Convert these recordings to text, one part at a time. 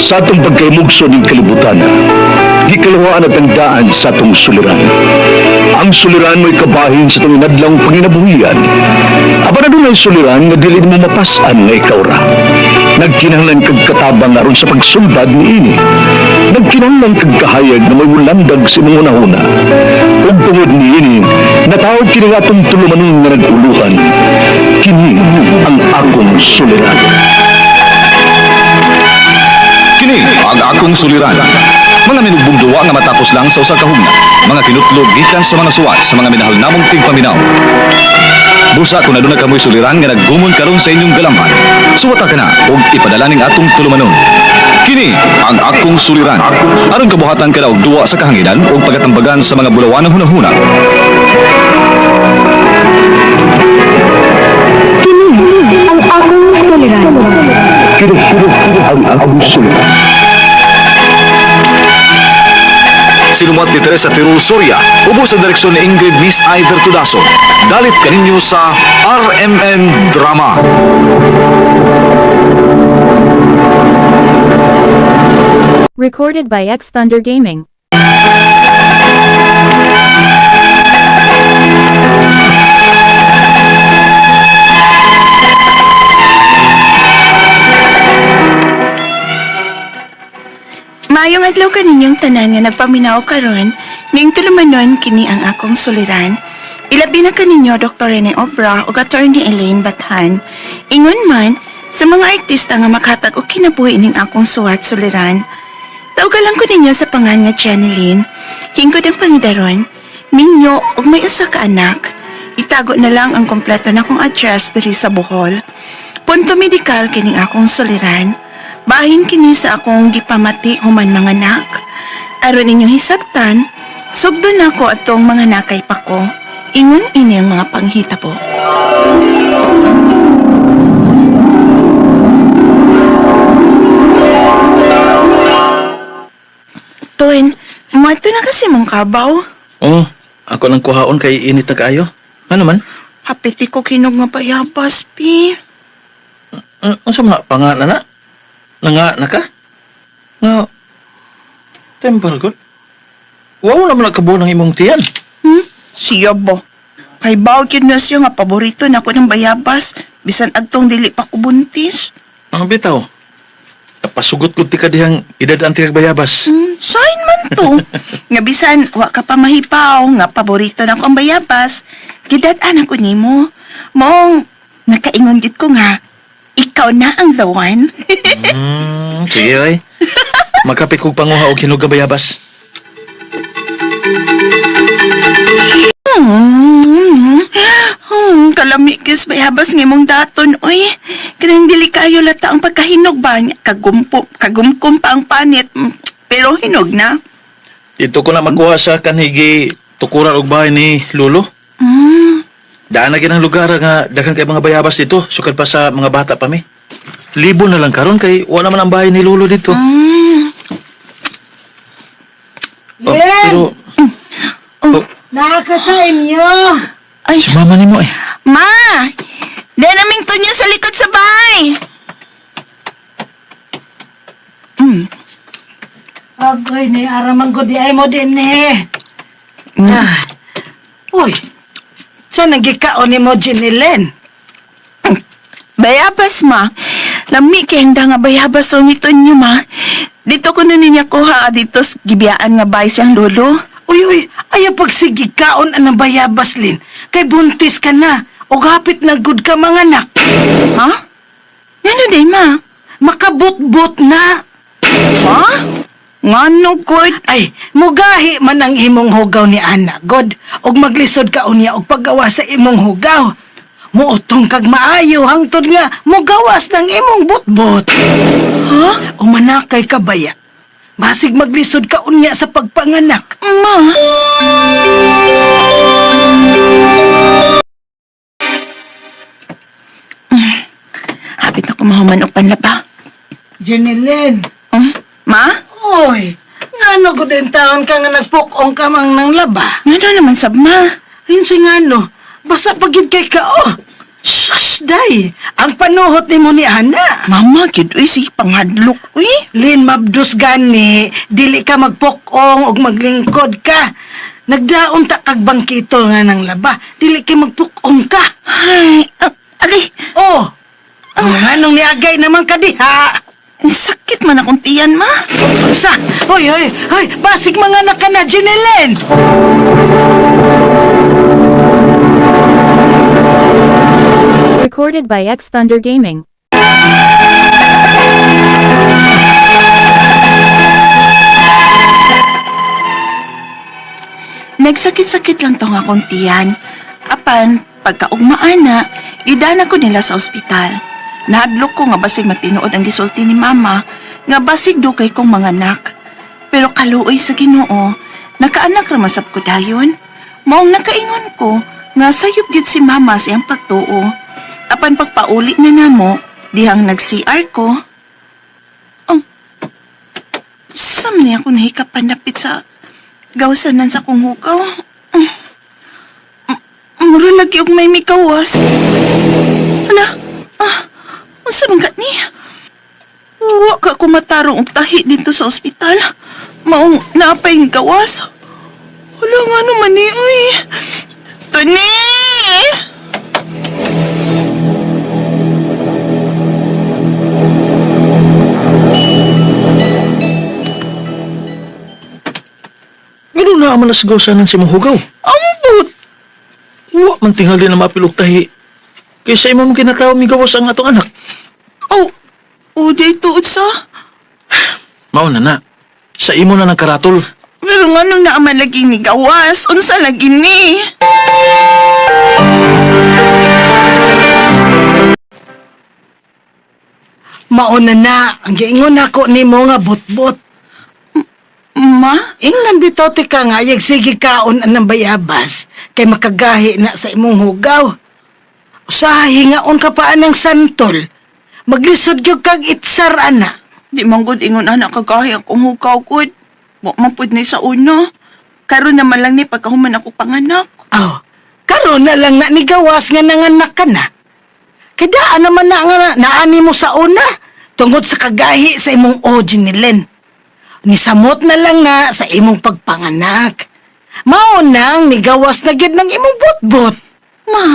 Sa atong pagkaimugso ng kalibutan, gikalawaan at ang daan sa atong suliran. Ang suliran mo'y kabahin sa itong inadlang panginabuhian. Aba na doon ay suliran na dili mo mapasan nga ikaw ra. Nagkinahanglan kag katabang aron sa pagsuldad ni ini. Nagkinahanglan kag kahayag na may wulandag sa imong una-una. Ug tungod ni ini, natawag kini nga atong tulumanon nga naguluhan. Kini ang akong suliran. Kini ang akong suliran. Mga minugbong duwa nga matapos lang sa usa ka hugna. Mga kinutlog gikan sa mga suwat sa mga minahal namong tigpaminaw. Busa kung aduna kamoy suliran nga naggumon karon sa inyong galamhan. Suwata ka na ug ipadala ning atong tulumanon. Kini ang akong suliran. Aron kabuhatan ka na og duwa sa kahanginan ug pagatambagan sa mga bulawan ng hunahuna. Kini ang akong suliran. Kini ang akong suliran. Sinumat ni Teresa Tirul Soria, ubos sa direksyon ni Ingrid Miss Iver Tudaso. Dalit kaninyo sa RMN Drama. Recorded by X Thunder Gaming. Maayong adlaw kaninyong tanan nga nagpaminaw karon, ning tulumanon kini ang akong suliran. Ilabi na kaninyo Dr. Rene Obra ug Attorney Elaine Bathan. Ingon man sa mga artista nga makhatag og kinabuhi ning akong suwat suliran. Tawagalan ko ninyo sa pangan nga Janeline. Hingkod ang pangidaron, minyo ug may usa ka anak. Itago na lang ang kompleto na kong address diri sa Bohol. Punto medikal kining akong suliran. Bahin kini sa akong gipamati human mga anak. Aron ninyong hisabtan, sugdo na ko atong mga nakay pa ko. Ingon ini ang mga panghitabo. Tuwin, mato na kasi mong kabaw. Oh, ako nang kuhaon kay init na kaayo. Ano man? Hapiti ko kinog nga bayabas, pi. Ano sa mga pangalan na? Nga na ka? Nga, temper good. Wow naman nagkabuo ng imong tiyan. Siya ba? Kay bawal yun na siya nga paborito na ako ng bayabas. Bisan agtong dili pa ko buntis. Ang bitaw, napasugot ko ti ka dihang edad ang tiyag bayabas. Sign man to. Nga bisan, wa ka pa mahipaw, nga paborito na ko ang bayabas. Gidadaan ako ni mo. Mong, nakaingon gid ko nga, ikaw na ang the one. Sige ay. Magkapit kong panguha o hinog nga bayabas. Kalami kis bayabas ng imong daton, oy. Kanang dili kayo lata ang pagkahinog ba? Kagumkum pa ang panit. Pero hinog na. Dito ko na magkuha sa kanhigi tukuran og bahay ni Lolo. Daan na ginang lugar nga daghan kay mga bayabas dito, sukad pa sa mga bata pa mi. Libo na lang karon kay wala man ang bahay ni Lolo dito. Oh, pero Naka sa inyo. Ay, si mama ni mo eh. ma! Dahil naming tunyo sa likod sa bahay. Agoy, ni aramang ko di ay mo din eh. Uy, saan nagkikaon ni mo, Jinilen? Bayabas, ma. Lami kay handa nga bayabas o nito nyo, ma. Dito ko na niya kuha dito sa gibiyaan nga bahay siyang lolo. Uy, ayaw pagsigikaon ang bayabas, Lin. Kay buntis ka na. O hapit na good ka mga anak. Ha? Ngano day, ma? Makabot-bot na. Ha? Ngano, good? Ay, mugahi man ang imong hugaw ni Ana, God. Og maglisod ka unya og paggawa sa imong hugaw. Muotong kag maayo hangtod nga mugawas ng imong butbot. Ha? O manakay ka baya. Masig maglisod ka unya sa pagpanganak. Ma? Hapit na kumahuman og panlaba. Jenilen. Ma? Oy, ngano gud ang taon ka nga nagpukong ka mang nang laba? Ngano naman sab, ma? Ayun si ngano, basa pagid kay ka oh. Shh! Sus, day! Ang panuhot ni mo ni Ana. Mama, gid uy, sige panghadlok, uy. Lin, mabdus gani, dili ka magpukong o maglingkod ka. Nagdaon ta kag bangkito nga ng laba, dili ka magpukong ka. Ay, agay, Oh, anong niagay naman ka diha? sakit man akong tiyan, ma. Sa, hoy, basig mga anak ka na, Ginelen! Recorded by X Thunder Gaming. Nagsakit-sakit lang tong akong tiyan. Apan, pagkaugmaan na, idana ko nila sa ospital. Nahadlok ko nga basig matinuod ang gisulti ni mama, nga basig dukay kong mga anak. Pero kaluoy sa Ginoo, nakaanak raman sab ko dayon. Maong nakaingon ko, nga sayop gid si mama sa iyang pagtuo. Apan pagpauli na namo, dihang nag-CR ko. Ang, sam niya ako nahikapan napit sa gawsanan sa kong hugaw. Mura lagi og may mikawas. Hala, unsa man gani? Wa ka ko matarong og tahi dito sa ospital. Maong naapay ng gawas. Hala nga naman ni, uy. Tuni! Ano na man nasagawasanan si mong hugaw? Ambot! Wa man tingali na mapilog tahi. Kaysa imo mong kinatawa migawas ang atong anak. Oh, day tuod sa. Mao na. Sa imo na nagkaratol. Pero nga nung naaman lagi ni gawas, unsa lagi ni? Mauna na, ang giingon ako ni mo nga butbut. Ma? Ingnan bitaw ti ka nga, yag sige kaon ang bayabas, kay makagahi na sa imong hugaw. Usahay hingaon ka pa anang santol, maglisod yung kag itsar ana. Di manggod ingon anak kagahi akong hugaw gud. Wa man pud ni sa una. Karon naman lang ni pagkahuman ako panganak. Oh, karon na lang na ni gawas nga nanganak ka na. Kidaan naman na nga naani mo sa una, tungod sa kagahi sa imong oji ni Len. Nisamot na lang na sa imong pagpanganak. Mao nang nigawas na gid ng imong butbut. Ma?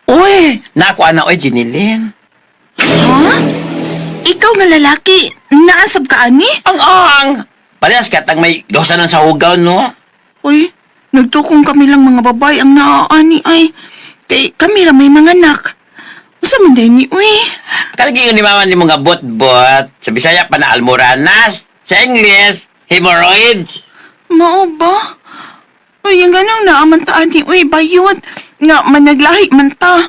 Uy, naku ana oy Jinilin. Ha? Ikaw nga lalaki, naasab ka ani? Ang! Parehas katang may gawsanan sa hugaw, no? Uy, nagtukong kami lang mga babay ang naaani ay. Kay kami ra may mga anak. Usa man din ni uy. Kalagi ni mama ni mga bot-bot. Sa Bisaya pa na almoranas. Sa English, hemorrhoids. Mao ba? Uy, ang ganang naaman ta ani uy bayot. Nga managlahi man ta.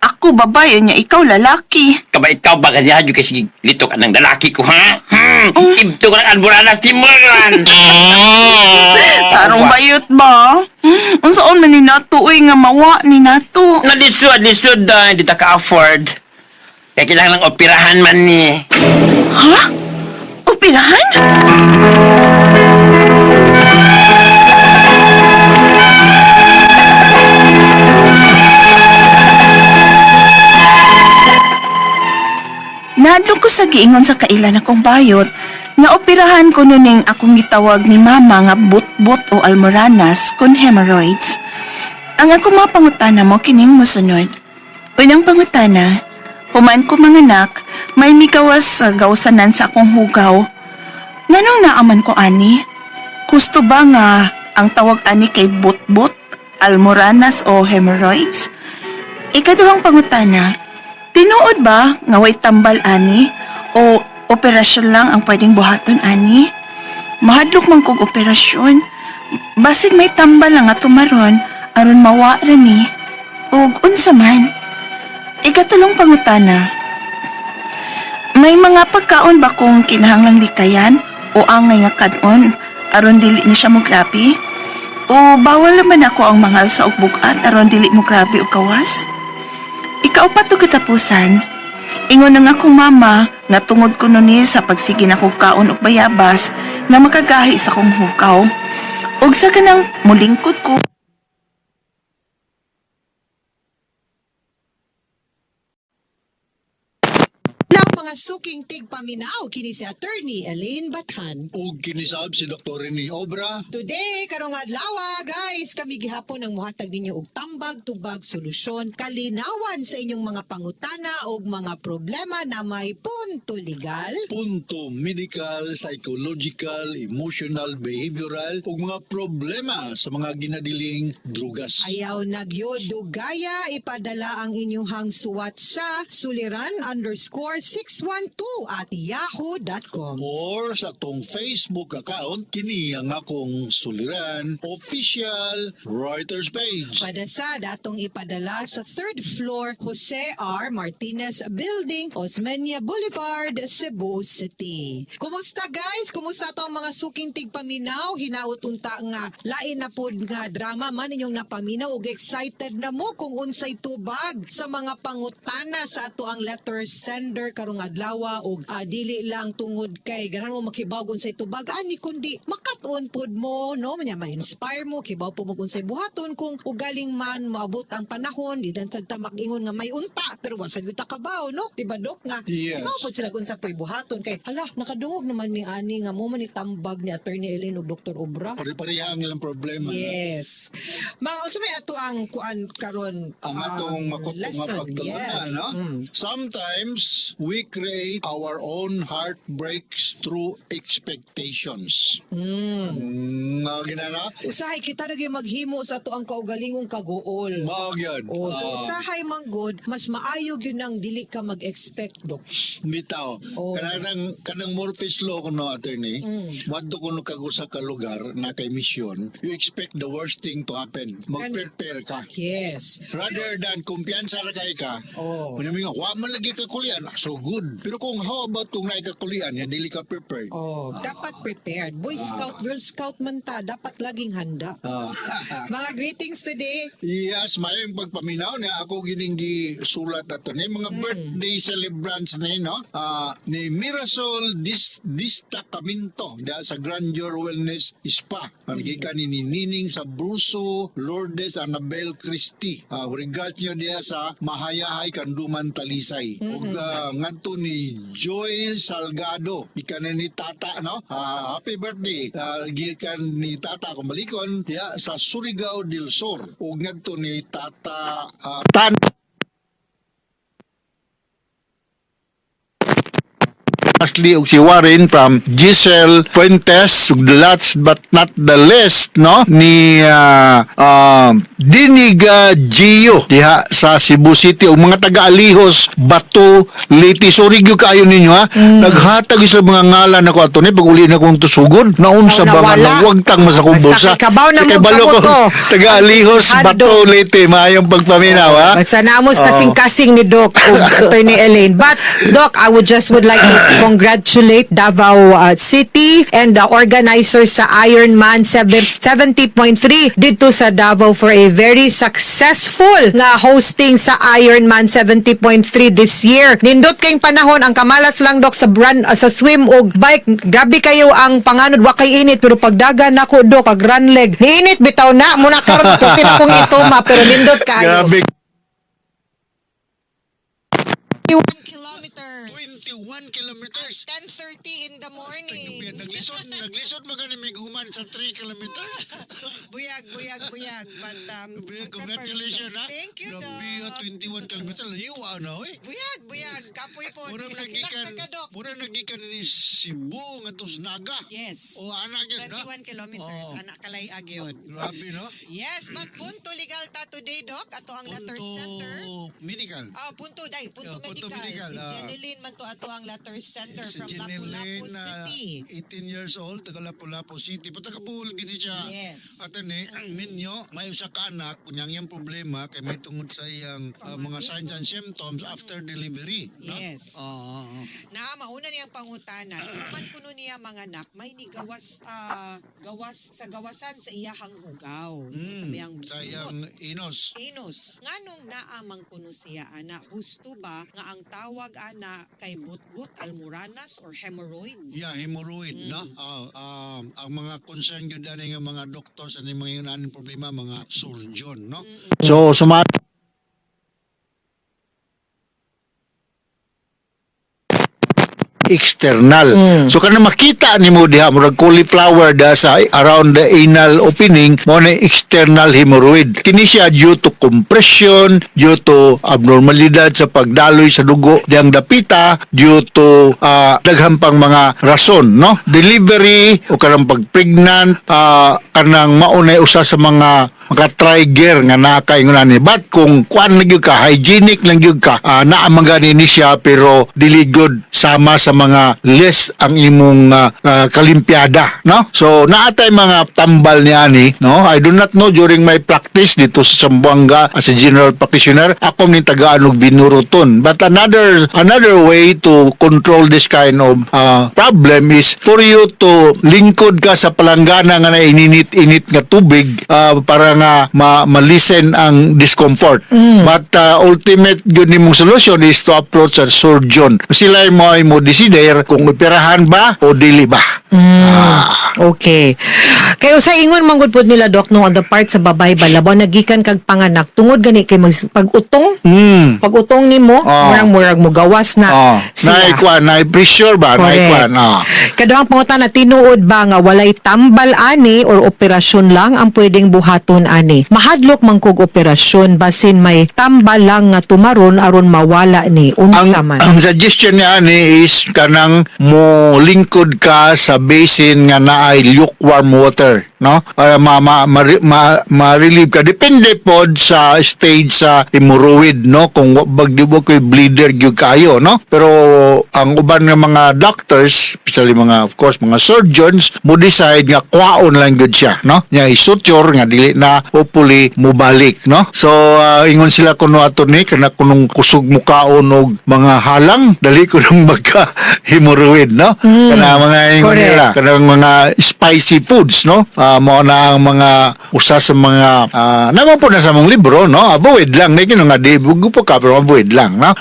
Ako babae niya, ikaw lalaki. Kaba ikaw ba ganyan yung kasi litok ka ng lalaki ko, ha? Oh. Ibto ka ng almoranas, timuran! Tarong bayot ba? Unsaon man ni nato uy nga mawa ni nato. Nalisod da, hindi ta ka-afford. Kaya kailangan lang operahan man ni. Ha? Operahan? Nadlo ko sa giingon sa kailan akong bayot nga operahan ko nuning akong gitawag ni mama nga butbut o almoranas kon hemorrhoids. Ang ako mga pangutana mo kining mosunod. Unang pangutana, human ko manganak, may mikawas sa gawsanan sa akong hugaw. Nganong naaman ko ani? Gusto ba nga ang tawag ani kay butbut, almoranas o hemorrhoids? Ikaduhang pangutana, tinuod ba nga way tambal ani o operasyon lang ang pwedeng buhaton ani? Mahadlok man kog operasyon. Basig may tambal lang nga tumaron aron mawa ra ni. Og unsa man? Ikatulong pangutana. May mga pagkaon ba kung kinahanglang likayan o angay nga kanon aron dili ni siya mo grabe? O bawal naman ako ang mangal sa og bugat aron dili mo grabe og kawas? Ikaw pa to katapusan. Ingon na nga akong mama nga tungod ko nun sa pagsige na kong kaon o bayabas na makagahi sa kong hukaw. ug sa kanang mulingkod ko Lang mga suking tigpaminaw kini si Attorney Elaine Bathan. ug kinisab si Dr. Rene Obra. Today, karong adlaw guys, kami gihapon ang muhatag ninyo og tambag tubag solusyon kalinawan sa inyong mga pangutana og mga problema na may punto legal. Punto medical, psychological, emotional, behavioral ug mga problema sa mga ginadiling drugas. Ayaw nagyod dugaya, ipadala ang inyong suwat sa suliran_612@yahoo.com. Or sa tong Facebook account, kini ang akong suliran official Reuters page. Padasad atong ipadala sa 3rd floor Jose R. Martinez Building, Osmeña Boulevard, Cebu City. Kumusta guys? Kumusta tong mga suking tigpaminaw? Hinaut unta nga lain na pod nga drama man inyong napaminaw ug excited na mo kung unsay tubag sa mga pangutana sa ato ang letter sender karong adlaw ug dili lang tungod kay ganang mo makibaw kung unsay tubag ani kundi makatuon pod mo no manya ma-inspire mo kibaw po mo kung unsay buhaton kung ugaling man maabot ang panahon di dan ta magingon nga may unta pero wa sad ta kabaw no di ba dok nga Yes. kibaw pod sila kung sa poy buhaton kay hala nakadungog naman ni ani nga mo man ni tambag ni Attorney Elaine ug Dr. Obra. Pare-pareha ang ilang problema. Yes. Mga unsa may ato ang kuan karon Ang atong lesson, mapagtulunan, yes. no? Sometimes we create our own heartbreaks through expectations. Ginana? Usahay kita na maghimo sa ato ang kaugalingong kagool. Maog yun. O, so usahay man good, mas maayo yun ang dili ka mag-expect, Dok. Bitaw. Oh. Kanang Murphy's Law kuno attorney. Wadto kuno kag usa ka lugar na kay mission, you expect the worst thing to happen. Mag-prepare ka. Yes. Rather than kumpiyansa ra kay ka. Oh. Kung namin nga, wa man lagi ka kulian, so good. Pero kung how about kung naay ka kulian, ya dili ka prepared. Oh, dapat prepared. Boy Scout, Girl Scout man ta, dapat laging handa. Mga greetings today. Yes, mayong pagpaminaw na ako gining sulat ato ni mga birthday celebrants na no. Ni Mirasol Distacamento da sa Grandeur Wellness Spa. Gikan ni Nining sa Bruso, Lourdes Annabel Christie. Regards nyo diya sa Mahayahay Kanduman Talisay. Ug ngadto ni Joel Salgado, ikan ni Tata no. Happy birthday. Gikan ni Tata kumalikon diya sa Surigao del Sur. Ug ngadto ni Tata Tan Lastly, og si Warren from Giselle Fuentes, ug the last but not the least, no, ni Diniga Gio diha sa Cebu City ug mga taga-Alihos, Bato, Leyte. Sorry gyud kaayo ninyo ha. Naghatag sila mga ngalan ako ato ni pag uli na kong tusugod. Naunsa ba nga nagwagtang mas akong bulsa. Kabaw na mo balo ko kabuto. taga-Alihos, Bato, Leyte, maayong pagpaminaw ha. Basta naamos kasing-kasing ni Doc o Attorney Elaine. But, Doc, I would like to congratulate Davao City and the organizers sa Ironman 70.3 dito sa Davao for a very successful nga hosting sa Ironman 70.3 this year. Nindot kayong panahon, ang kamalas lang, Doc, sa sa swim o bike. Grabe kayo ang panganod, wa kay init, pero pagdagan ako, Doc, pag run leg, niinit bitaw na, muna karon tutin akong ituma, pero nindot kayo. Grabe. 21 kilometers. 10:30 in the morning. Naglisod magani may human sa 3 kilometers. Buyag. But, Congratulations ha. Thank you, Doc. Grabe 21 kilometers. Layo na oy. Buyag. Kapoy po. Mura Kilak ka, Doc. nagikan ni Cebu ngadto sa Naga. Yes. O anak yun, no? 21 kilometers. Oo. Anak kalay agyon. Grabe, no? Yes, but punto legal ta today, Doc. Ato ang letter center. Medical. Punto Punto medical. medical, Si ah. Jeneline man to ato ang letter center Si from Lapu-Lapu Jeneline na City. 18 years old, taga Lapu-Lapu City. Patagabuhol gini siya. Yes. At ni minyo, may usa ka anak, kunyang yung problema kay may tungod sa iyang mga signs and symptoms after delivery. No? Yes. Oo. Na mauna niyang pangutana, man kuno niya mga anak, may ni gawas sa gawasan sa iyahang hugaw. Sa iyang Sa iyang inos. Inos, nganong naamang kuno siya ana, husto ba nga ang tawag ana kay butbut, almoranas or hemorrhoids? Yeah, hemorrhoid, no? Ang mga concern yun nga mga doktor sa mga yun problema, mga surgeon, no? So, external. So kana makita nimo diha murag cauliflower da sa around the anal opening mo na external hemorrhoid. Kini siya due to compression, due to abnormalidad sa pagdaloy sa dugo diyang dapita, due to daghang pang mga rason, no? Delivery o kanang pag-pregnant, kanang maunay usa sa mga trigger nga nakaingon ni. But kung kuan lang gyud ka, hygienic lang gyud ka, naamagani ni siya pero dili gyud sama sa mga less ang imong kalimpiada, no? So naatay mga tambal ni ani, no? I do not know during my practice dito sa Zamboanga as a general practitioner, ako ni tagaan og binuruton. But another way to control this kind of problem is for you to lingkod ka sa palanggana nga na ininit-init nga tubig para nga malisen ang discomfort. But ultimate yun nimong solution is to approach a surgeon. Sila mo decider kung operahan ba o dili ba. Okay. Kayo sa ingon manggod pod nila Doc no on the part sa babay balabaw nagikan kag panganak tungod gani kay pag-utong. Pag-utong nimo murag mo gawas na siya. Na pressure ba? Correct. Kaduhang pangutana tinuod ba nga walay tambal ani or operasyon lang ang pwedeng buhaton ani? Mahadlok man kog operasyon basin may tambal lang nga tumaron aron mawala ni unsa man. Ang suggestion niya ani is kanang mo lingkod ka sa basin nga naay lukewarm water, no? Para ma-relieve ka. Depende pod sa stage sa hemorrhoid, no? Kung bagdibo ko'y bleeder gyud kayo, no? Pero ang uban nga mga doctors, especially mga of course mga surgeons, mo decide nga kwaon lang gyud siya, no? Nya isuture nga dili na hopefully mubalik, no? So ingon sila kuno ato ni kana kunong kusog mukaon og mga halang dali ko nang magka hemorrhoid, no? Kana mga ingon nila, kanang mga spicy foods, no? Mao na ang mga usa sa mga naman po na sa mong libro, no? Avoid lang na nga di bugo po ka pero avoid lang, no?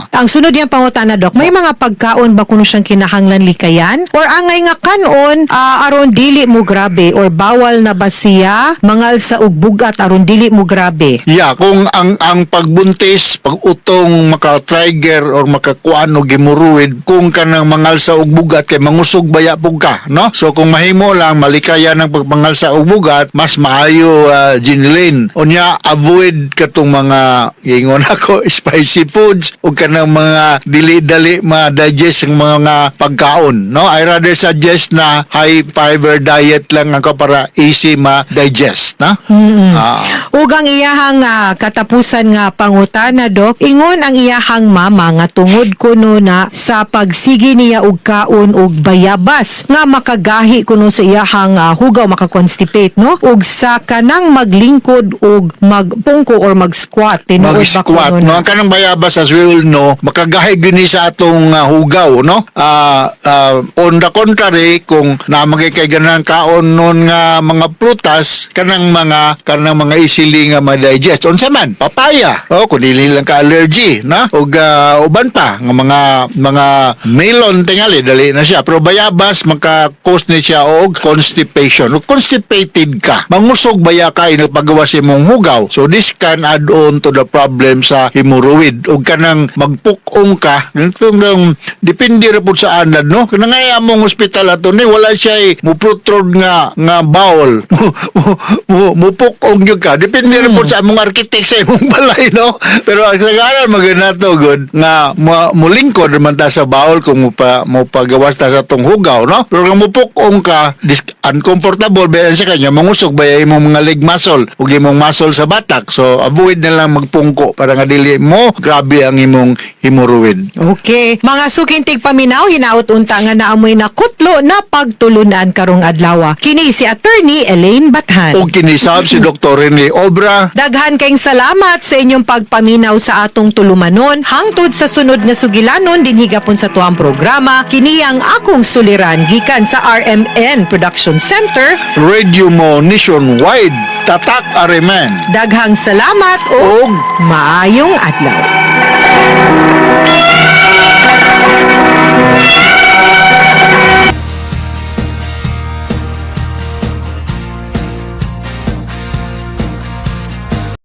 Ang sunod yang pangutana Doc, may mga pagkaon ba kuno siyang kinahanglan likayan or angay nga kanon aron dili mo grabe or bawal na ba siya mangal sa ug bugat aron dili mo grabe? Yeah, kung ang pagbuntis, pag-utong maka-trigger or makakuan og hemorrhoid, kung kanang mangal sa og bugat kay mangusog baya pug ka, no? So kung mahimo lang malikaya ng pagpangal sa og bugat, mas maayo Ginilane. Unya avoid katong mga ingon ako spicy foods o kanang mga dili-dali ma-digest ang mga pagkaon, no? I rather suggest na high fiber diet lang ako para easy ma-digest, no? Ug ang iyahang katapusan nga pangutana Doc, ingon ang iyahang mama nga tungod kuno na sa pagsigi niya og kaon og bayabas nga makagahi kuno sa iyahang hugaw makakonstipate, no? Ug sa kanang maglingkod og magpungko or mag-squat tinuod ba mag-squat, kuno no? na? Ang kanang bayabas as we all know, makagahi gini sa atong hugaw, no? On the contrary, kung namagay kay ganang kaon nun nga mga prutas, kanang mga easily nga ma-digest. Unsa man? Papaya. Kung dili lang ka allergy, na? Ug uban pa nga mga melon tingali dali na siya. Pero bayabas maka-cause ni siya og constipation. Kung constipated ka, mangusog baya ka pagawa sa imong hugaw. So this can add on to the problem sa hemorrhoid. Ug kanang magpukong ka, depende ra pud sa anad, no? Kanang among hospital ato ni wala siya mo protrude nga bowel. Mo pukong gyud ka. Depende ra pud sa among architect sa imong balay, no? Pero ang sagaran magana to good nga mulingkod man ta sa bowel kung mo pagawas ta sa tong hugaw, no? Pero kung mo pukong ka, uncomfortable comfortable bayan sa kanya mangusog ba imong mga leg muscle ug imong muscle sa batak. So avoid na lang magpungko para nga dili mo grabe ang imong hemorrhoid. Okay. Mga sukintig paminaw, hinaut unta nga naamoy na kutlo na pagtulunan karong adlaw. Kini si Attorney Elaine Bathan. O kinisab si Dr. Rene Obra. Daghan kayong salamat sa inyong pagpaminaw sa atong tulumanon. Hangtod sa sunod nga sugilanon din higapon sa tuang programa. Kini ang akong suliran gikan sa RMN Production Center. Radio mo nationwide. Tatak Areman. Daghang salamat o maayong adlaw.